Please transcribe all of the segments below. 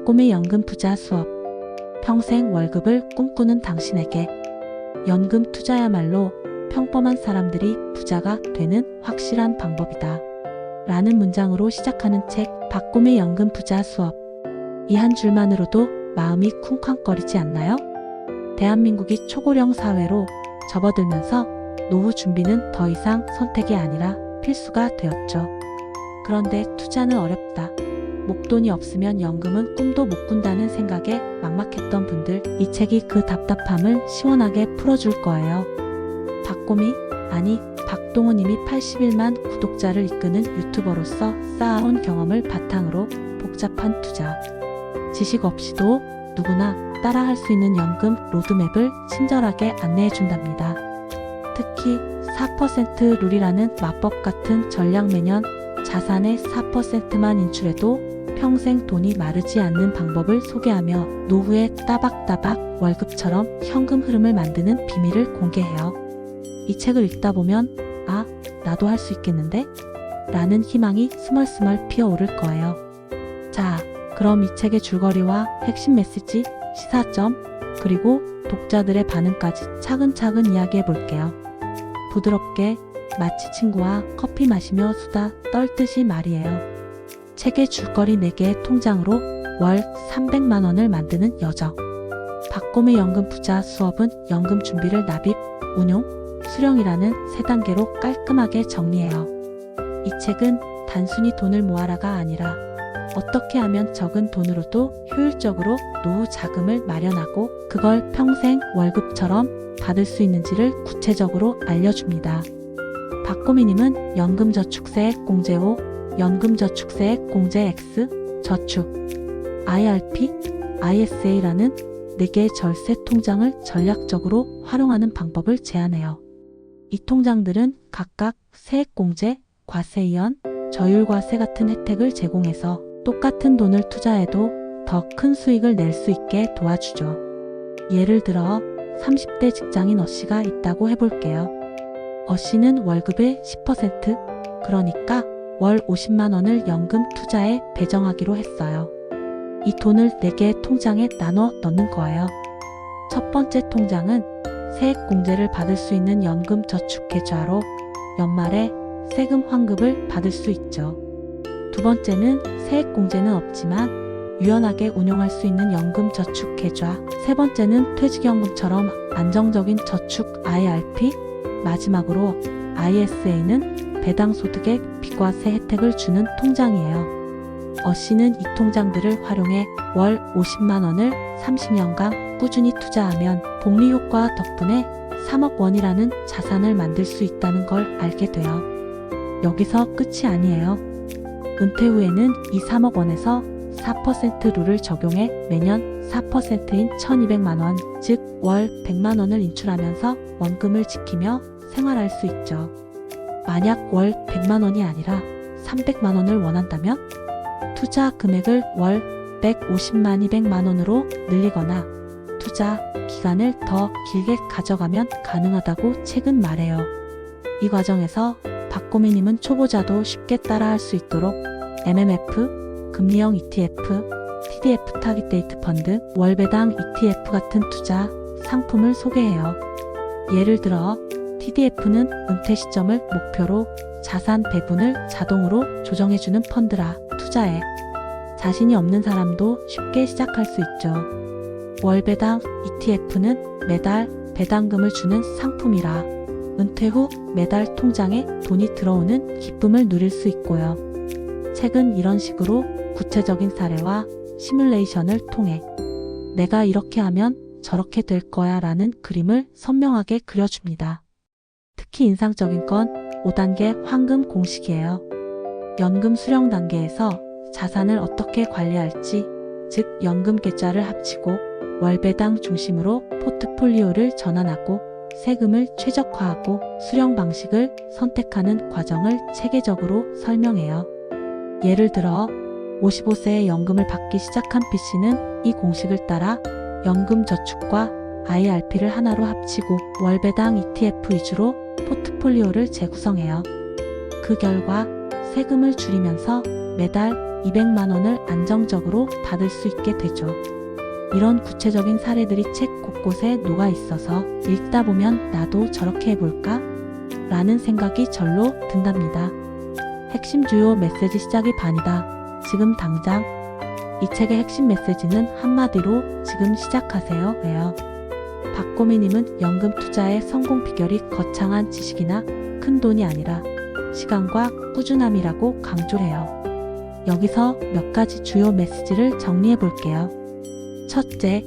박곰의 연금 부자 수업. 평생 월급을 꿈꾸는 당신에게 연금 투자야말로 평범한 사람들이 부자가 되는 확실한 방법이다. 라는 문장으로 시작하는 책 박곰의 연금 부자 수업. 이 한 줄만으로도 마음이 쿵쾅거리지 않나요? 대한민국이 초고령 사회로 접어들면서 노후 준비는 더 이상 선택이 아니라 필수가 되었죠. 그런데 투자는 어렵다. 목돈이 없으면 연금은 꿈도 못 꾼다는 생각에 막막했던 분들, 이 책이 그 답답함을 시원하게 풀어줄 거예요. 박곰이, 아니 박동호님이 81만 구독자를 이끄는 유튜버로서 쌓아온 경험을 바탕으로 복잡한 투자, 지식 없이도 누구나 따라할 수 있는 연금 로드맵을 친절하게 안내해준답니다. 특히 4% 룰이라는 마법 같은 전략, 매년 자산의 4%만 인출해도 평생 돈이 마르지 않는 방법을 소개하며 노후에 따박따박 월급처럼 현금 흐름을 만드는 비밀을 공개해요. 이 책을 읽다 보면 아, 나도 할 수 있겠는데? 라는 희망이 스멀스멀 피어오를 거예요. 자, 그럼 이 책의 줄거리와 핵심 메시지, 시사점, 그리고 독자들의 반응까지 차근차근 이야기해 볼게요. 부드럽게 마치 친구와 커피 마시며 수다 떨듯이 말이에요. 책의 줄거리 4개의 통장으로 월 300만 원을 만드는 여정. 박곰의 연금 부자 수업은 연금 준비를 납입, 운용, 수령이라는 3단계로 깔끔하게 정리해요. 이 책은 단순히 돈을 모아라가 아니라 어떻게 하면 적은 돈으로도 효율적으로 노후 자금을 마련하고 그걸 평생 월급처럼 받을 수 있는지를 구체적으로 알려줍니다. 박곰이님은 연금저축세액 공제5, 연금저축세액 공제 X, 저축, IRP, ISA라는 4개의 절세 통장을 전략적으로 활용하는 방법을 제안해요. 이 통장들은 각각 세액공제, 과세이연, 저율과세 같은 혜택을 제공해서 똑같은 돈을 투자해도 더 큰 수익을 낼 수 있게 도와주죠. 예를 들어 30대 직장인 어씨가 있다고 해볼게요. 어씨는 월급의 10%, 그러니까 월 50만 원을 연금 투자에 배정하기로 했어요. 이 돈을 4개의 통장에 나눠 넣는 거예요. 첫 번째 통장은 세액 공제를 받을 수 있는 연금 저축 계좌로 연말에 세금 환급을 받을 수 있죠. 두 번째는 세액 공제는 없지만 유연하게 운용할 수 있는 연금 저축 계좌. 세 번째는 퇴직연금처럼 안정적인 저축 IRP. 마지막으로 ISA는 배당 소득의 비과세 혜택을 주는 통장이에요. 어씨는 이 통장들을 활용해 월 50만 원을 30년간 꾸준히 투자하면 복리 효과 덕분에 3억 원이라는 자산을 만들 수 있다는 걸 알게 돼요. 여기서 끝이 아니에요. 은퇴 후에는 이 3억 원에서 4% 룰을 적용해 매년 4%인 1200만 원, 즉 월 100만 원을 인출하면서 원금을 지키며 생활할 수 있죠. 만약 월 100만 원이 아니라 300만 원을 원한다면 투자 금액을 월 150만 200만 원으로 늘리거나 투자 기간을 더 길게 가져가면 가능하다고 책은 말해요. 이 과정에서 박곰이님은 초보자도 쉽게 따라할 수 있도록 MMF, 금리형 ETF, TDF 타깃데이트 펀드, 월배당 ETF 같은 투자 상품을 소개해요. 예를 들어 TDF는 은퇴 시점을 목표로 자산 배분을 자동으로 조정해주는 펀드라 투자에 자신이 없는 사람도 쉽게 시작할 수 있죠. 월배당 ETF는 매달 배당금을 주는 상품이라 은퇴 후 매달 통장에 돈이 들어오는 기쁨을 누릴 수 있고요. 책은 이런 식으로 구체적인 사례와 시뮬레이션을 통해 내가 이렇게 하면 저렇게 될 거야 라는 그림을 선명하게 그려줍니다. 특히 인상적인 건 5단계 황금 공식이에요. 연금 수령 단계에서 자산을 어떻게 관리할지, 즉 연금 계좌를 합치고 월배당 중심으로 포트폴리오를 전환하고 세금을 최적화하고 수령 방식을 선택하는 과정을 체계적으로 설명해요. 예를 들어 55세에 연금을 받기 시작한 B씨는 이 공식을 따라 연금 저축과 IRP를 하나로 합치고 월배당 ETF 위주로 포트폴리오를 재구성해요. 그 결과 세금을 줄이면서 매달 200만 원을 안정적으로 받을 수 있게 되죠. 이런 구체적인 사례들이 책 곳곳에 녹아 있어서 읽다 보면 나도 저렇게 해볼까? 라는 생각이 절로 든답니다. 핵심 주요 메시지 시작이 반이다. 지금 당장. 이 책의 핵심 메시지는 한마디로 지금 시작하세요. 예요. 박고미님은 연금 투자의 성공 비결이 거창한 지식이나 큰 돈이 아니라 시간과 꾸준함이라고 강조해요. 여기서 몇 가지 주요 메시지를 정리해 볼게요. 첫째,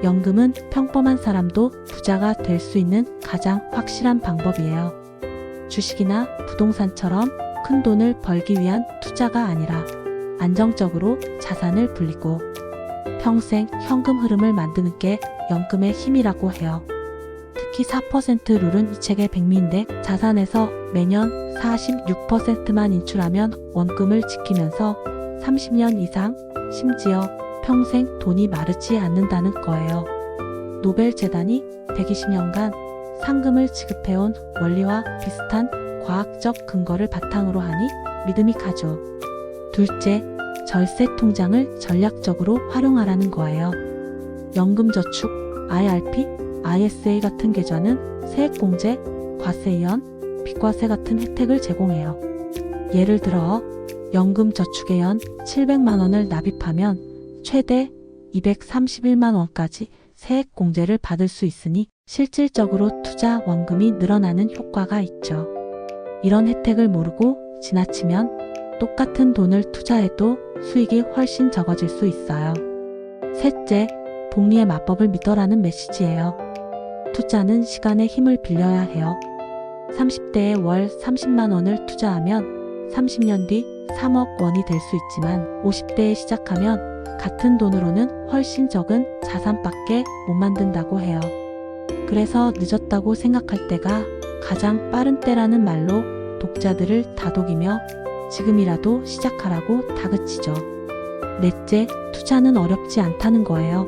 연금은 평범한 사람도 부자가 될 수 있는 가장 확실한 방법이에요. 주식이나 부동산처럼 큰 돈을 벌기 위한 투자가 아니라 안정적으로 자산을 불리고 평생 현금 흐름을 만드는 게 연금의 힘이라고 해요. 특히 4% 룰은 이 책의 백미인데 자산에서 매년 46%만 인출하면 원금을 지키면서 30년 이상, 심지어 평생 돈이 마르지 않는다는 거예요. 노벨재단이 120년간 상금을 지급해온 원리와 비슷한 과학적 근거를 바탕으로 하니 믿음이 가죠. 둘째, 절세 통장을 전략적으로 활용하라는 거예요. 연금저축, IRP, ISA 같은 계좌는 세액공제, 과세연, 비과세 같은 혜택을 제공해요. 예를 들어 연금저축에 연 700만 원을 납입하면 최대 231만 원까지 세액공제를 받을 수 있으니 실질적으로 투자 원금이 늘어나는 효과가 있죠. 이런 혜택을 모르고 지나치면 똑같은 돈을 투자해도 수익이 훨씬 적어질 수 있어요. 셋째, 복리의 마법을 믿어라는 메시지예요. 투자는 시간의 힘을 빌려야 해요. 30대에 월 30만 원을 투자하면 30년 뒤 3억 원이 될 수 있지만 50대에 시작하면 같은 돈으로는 훨씬 적은 자산밖에 못 만든다고 해요. 그래서 늦었다고 생각할 때가 가장 빠른 때라는 말로 독자들을 다독이며 지금이라도 시작하라고 다그치죠. 넷째, 투자는 어렵지 않다는 거예요.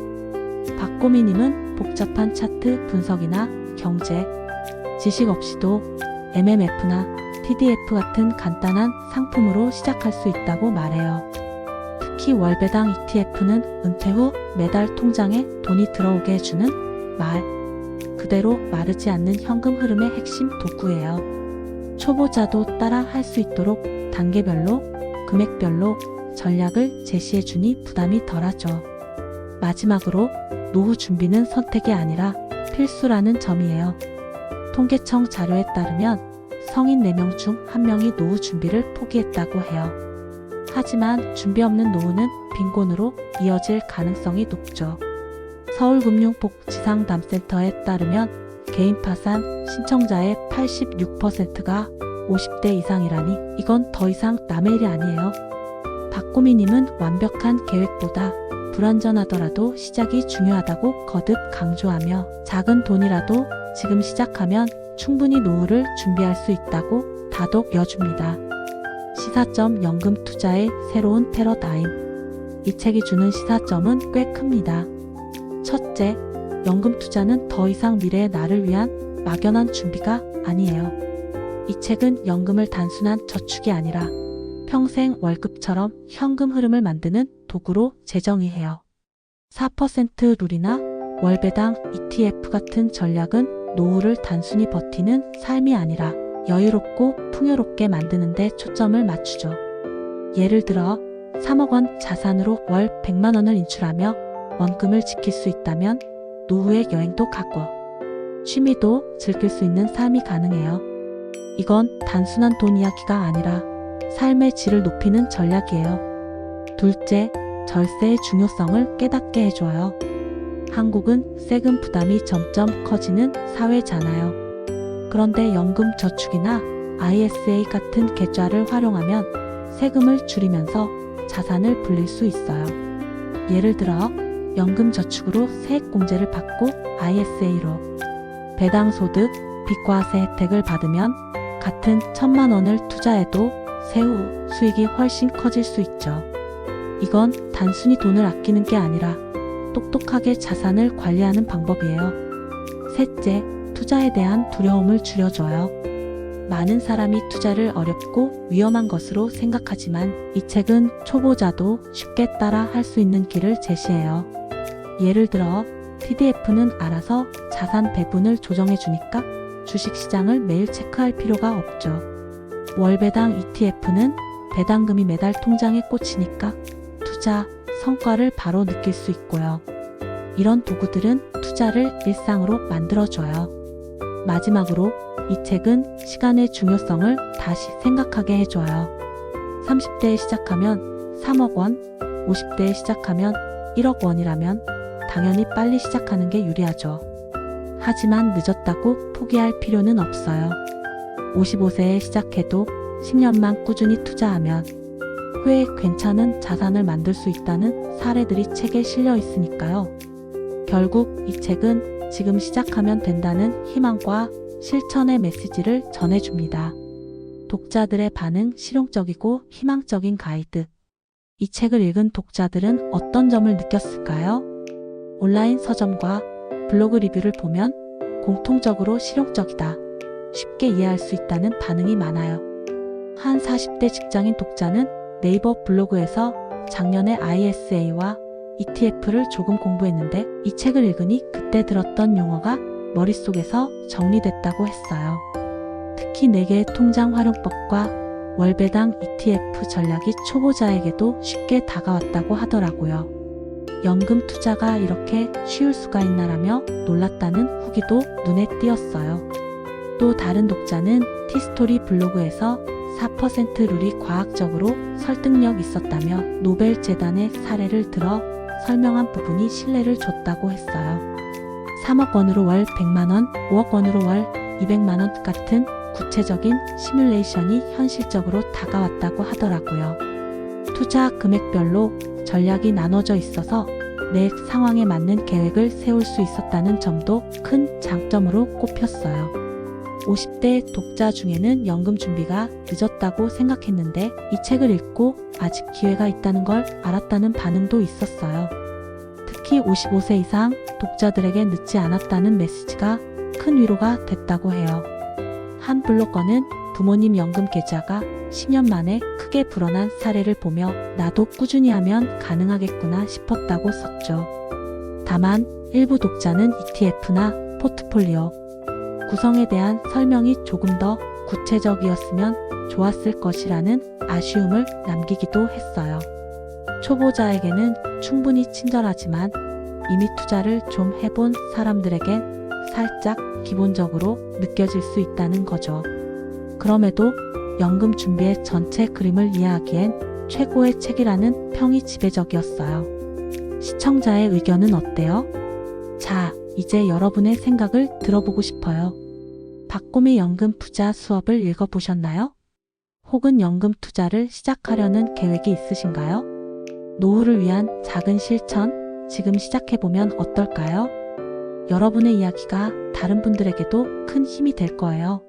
박고미님은 복잡한 차트 분석이나 경제, 지식 없이도 MMF나 TDF 같은 간단한 상품으로 시작할 수 있다고 말해요. 특히 월배당 ETF는 은퇴 후 매달 통장에 돈이 들어오게 해주는 말 그대로 마르지 않는 현금 흐름의 핵심 도구예요. 초보자도 따라 할 수 있도록 단계별로, 금액별로 전략을 제시해주니 부담이 덜하죠. 마지막으로 노후 준비는 선택이 아니라 필수라는 점이에요. 통계청 자료에 따르면 성인 4명 중 1명이 노후 준비를 포기했다고 해요. 하지만 준비 없는 노후는 빈곤으로 이어질 가능성이 높죠. 서울금융복지상담센터에 따르면 개인 파산 신청자의 86%가 50대 이상이라니 이건 더 이상 남의 일이 아니에요. 박고미님은 완벽한 계획보다 불완전하더라도 시작이 중요하다고 거듭 강조하며 작은 돈이라도 지금 시작하면 충분히 노후를 준비할 수 있다고 다독여줍니다. 시사점 연금 투자의 새로운 패러다임. 이 책이 주는 시사점은 꽤 큽니다. 첫째, 연금 투자는 더 이상 미래의 나를 위한 막연한 준비가 아니에요. 이 책은 연금을 단순한 저축이 아니라 평생 월급처럼 현금 흐름을 만드는 도구로 재정의해요. 4% 룰이나 월배당 ETF 같은 전략은 노후를 단순히 버티는 삶이 아니라 여유롭고 풍요롭게 만드는 데 초점을 맞추죠. 예를 들어 3억 원 자산으로 월 100만 원을 인출하며 원금을 지킬 수 있다면 노후의 여행도 가고 취미도 즐길 수 있는 삶이 가능해요. 이건 단순한 돈 이야기가 아니라 삶의 질을 높이는 전략이에요. 둘째, 절세의 중요성을 깨닫게 해줘요. 한국은 세금 부담이 점점 커지는 사회잖아요. 그런데 연금 저축이나 ISA 같은 계좌를 활용하면 세금을 줄이면서 자산을 불릴 수 있어요. 예를 들어 연금 저축으로 세액공제를 받고 ISA로 배당소득, 비과세 혜택을 받으면 같은 1,000만 원을 투자해도 세후 수익이 훨씬 커질 수 있죠. 이건 단순히 돈을 아끼는 게 아니라 똑똑하게 자산을 관리하는 방법이에요. 셋째, 투자에 대한 두려움을 줄여줘요. 많은 사람이 투자를 어렵고 위험한 것으로 생각하지만 이 책은 초보자도 쉽게 따라 할 수 있는 길을 제시해요. 예를 들어 TDF는 알아서 자산 배분을 조정해 주니까 주식시장을 매일 체크할 필요가 없죠. 월배당 ETF는 배당금이 매달 통장에 꽂히니까 투자 성과를 바로 느낄 수 있고요. 이런 도구들은 투자를 일상으로 만들어줘요. 마지막으로 이 책은 시간의 중요성을 다시 생각하게 해줘요. 30대에 시작하면 3억 원, 50대에 시작하면 1억 원이라면 당연히 빨리 시작하는 게 유리하죠. 하지만 늦었다고 포기할 필요는 없어요. 55세에 시작해도 10년만 꾸준히 투자하면 후에 괜찮은 자산을 만들 수 있다는 사례들이 책에 실려 있으니까요. 결국 이 책은 지금 시작하면 된다는 희망과 실천의 메시지를 전해줍니다. 독자들의 반응 실용적이고 희망적인 가이드. 이 책을 읽은 독자들은 어떤 점을 느꼈을까요? 온라인 서점과 블로그 리뷰를 보면 공통적으로 실용적이다, 쉽게 이해할 수 있다는 반응이 많아요. 한 40대 직장인 독자는 네이버 블로그에서 작년에 ISA와 ETF를 조금 공부했는데 이 책을 읽으니 그때 들었던 용어가 머릿속에서 정리됐다고 했어요. 특히 4개의 통장 활용법과 월배당 ETF 전략이 초보자에게도 쉽게 다가왔다고 하더라고요. 연금 투자가 이렇게 쉬울 수가 있나라며 놀랐다는 후기도 눈에 띄었어요. 또 다른 독자는 티스토리 블로그에서 4% 룰이 과학적으로 설득력 있었다며 노벨 재단의 사례를 들어 설명한 부분이 신뢰를 줬다고 했어요. 3억 원으로 월 100만 원, 5억 원으로 월 200만 원 같은 구체적인 시뮬레이션이 현실적으로 다가왔다고 하더라고요. 투자 금액별로 전략이 나눠져 있어서 내 상황에 맞는 계획을 세울 수 있었다는 점도 큰 장점으로 꼽혔어요. 50대 독자 중에는 연금 준비가 늦었다고 생각했는데 이 책을 읽고 아직 기회가 있다는 걸 알았다는 반응도 있었어요. 특히 55세 이상 독자들에게 늦지 않았다는 메시지가 큰 위로가 됐다고 해요. 한 블로거는 부모님 연금 계좌가 10년 만에 크게 불어난 사례를 보며 나도 꾸준히 하면 가능하겠구나 싶었다고 썼죠. 다만 일부 독자는 ETF나 포트폴리오 구성에 대한 설명이 조금 더 구체적이었으면 좋았을 것이라는 아쉬움을 남기기도 했어요. 초보자에게는 충분히 친절하지만 이미 투자를 좀 해본 사람들에겐 살짝 기본적으로 느껴질 수 있다는 거죠. 그럼에도 연금 준비의 전체 그림을 이해하기엔 최고의 책이라는 평이 지배적이었어요. 시청자의 의견은 어때요? 자, 이제 여러분의 생각을 들어보고 싶어요. 박곰의 연금 투자 수업을 읽어보셨나요? 혹은 연금 투자를 시작하려는 계획이 있으신가요? 노후를 위한 작은 실천, 지금 시작해보면 어떨까요? 여러분의 이야기가 다른 분들에게도 큰 힘이 될 거예요.